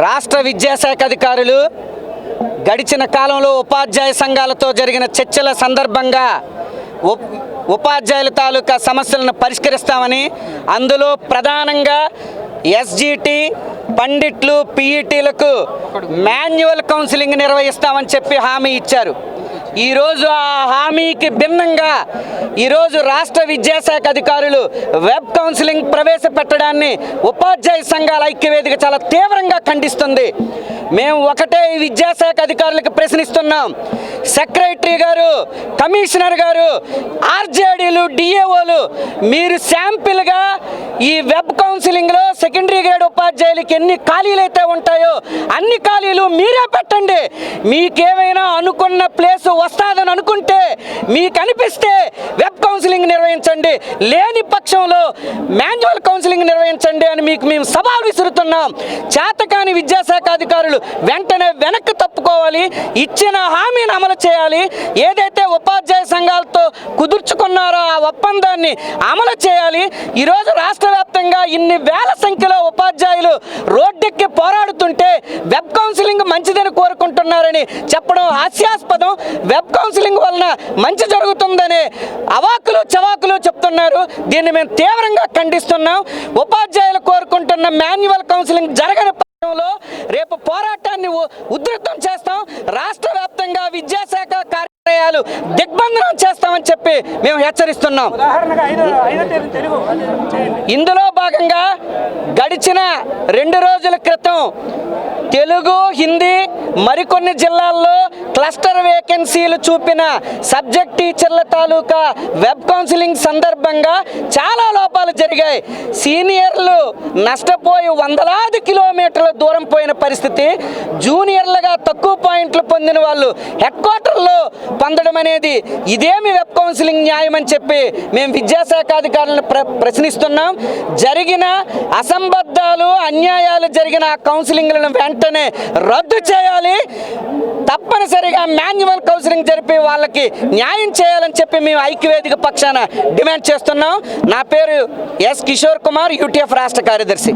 రాష్ట్ర విద్యాశాఖ అధికారులు గడిచిన కాలంలో ఉపాధ్యాయ సంఘాలతో జరిగిన చర్చల సందర్భంగా ఉపాధ్యాయుల తాలూకా సమస్యలను పరిష్కరిస్తామని, అందులో ప్రధానంగా ఎస్జిటి, పండిట్లు, పిఈటీలకు మాన్యువల్ కౌన్సిలింగ్ నిర్వహిస్తామని చెప్పి హామీ ఇచ్చారు. ఈరోజు ఆ హామీకి భిన్నంగా ఈరోజు రాష్ట్ర విద్యాశాఖ అధికారులు వెబ్ కౌన్సిలింగ్ ప్రవేశపెట్టడాన్ని ఉపాధ్యాయ సంఘాల ఐక్యవేదిక చాలా తీవ్రంగా ఖండిస్తుంది. మేము ఒకటే విద్యాశాఖ అధికారులకు ప్రశ్నిస్తున్నాం. సెక్రటరీ గారు, కమిషనర్ గారు, ఆర్జేడీలు, డిఏఓలు, మీరు శాంపిల్గా ఈ వెబ్ కౌన్సిలింగ్లో సెకండరీ గ్రేడ్ ఉపాధ్యాయులకి ఎన్ని ఖాళీలు అయితే ఉంటాయో అన్ని ఖాళీలు మీరే పెట్టండి. మీకేమైనా అనుకున్న ప్లేసు వస్తాదని అనుకుంటే, మీకు అనిపిస్తే వెబ్ కౌన్సిలింగ్ నిర్వహించండి, లేని పక్షంలో మాన్యువల్ కౌన్సిలింగ్ నిర్వహించండి అని మీకు మేము సవాల్ విసురుతున్నాం. చేతకాని విద్యాశాఖ అధికారులు వెంటనే వెనక్కి తప్పుకోవాలి, ఇచ్చిన హామీని అమలు చేయాలి. ఏదైతే ఉపాధ్యాయ సంఘాలతో కుదుర్చుకున్నారో ఆ ఒప్పందాన్ని అమలు చేయాలి. ఈరోజు రాష్ట్ర వ్యాప్తంగా ఇన్ని వేల సంఖ్యలో ఉపాధ్యాయులు రోడ్డెక్కి పోరాడుతుంటే వెబ్ కౌన్సిలింగ్ మంచిదని కోరుకుంటున్నారని చెప్పడం హాస్యాస్పదం. వెబ్ కౌన్సిలింగ్ వలన మంచి జరుగుతుందని అవాకులు చవాకులు చెప్తున్నారు. దీన్ని మేము తీవ్రంగా ఖండిస్తున్నాం. ఉపాధ్యాయులు కోరుకుంటున్న మాన్యువల్ కౌన్సిలింగ్ జరగని పక్షంలో రేపు పోరాటాన్ని ఉధృతం చేస్తాం. రాష్ట్ర వ్యాప్తంగా విద్యాశాఖ కార్యాలయాలు దిగ్బంధనం చేస్తామని చెప్పి మేము హెచ్చరిస్తున్నాం. ఇందులో భాగంగా గడిచిన 2 రోజుల క్రితం తెలుగు, హిందీ మరికొన్ని జిల్లాల్లో క్లస్టర్ వేకెన్సీలు చూపిన సబ్జెక్ట్ టీచర్ల తాలూకా వెబ్ కౌన్సిలింగ్ సందర్భంగా చాలా లోపాలు జరిగాయి. సీనియర్లు నష్టపోయి వందలాది కిలోమీటర్ల దూరం పోయిన పరిస్థితి. జూనియర్లుగా తక్కువ పాయింట్లు పొందిన వాళ్ళు హెడ్ క్వార్టర్లో పొందడం అనేది ఇదేమి వెబ్ కౌన్సిలింగ్ న్యాయం అని చెప్పి మేము విద్యాశాఖ అధికారులను ప్రశ్నిస్తున్నాం. జరిగిన అసంబద్ధాలు, అన్యాయాలు జరిగిన ఆ కౌన్సిలింగ్లను వెంటనే రద్దు చేయాలి. తప్పనిసరిగా మాన్యువల్ కౌన్సిలింగ్ జరిపి వాళ్ళకి న్యాయం చేయాలని చెప్పి మేము ఐక్యవేదిక పక్షాన డిమాండ్ చేస్తున్నాం. నా పేరు ఎస్ కిషోర్ కుమార్, యూటీఎఫ్ రాష్ట్ర కార్యదర్శి.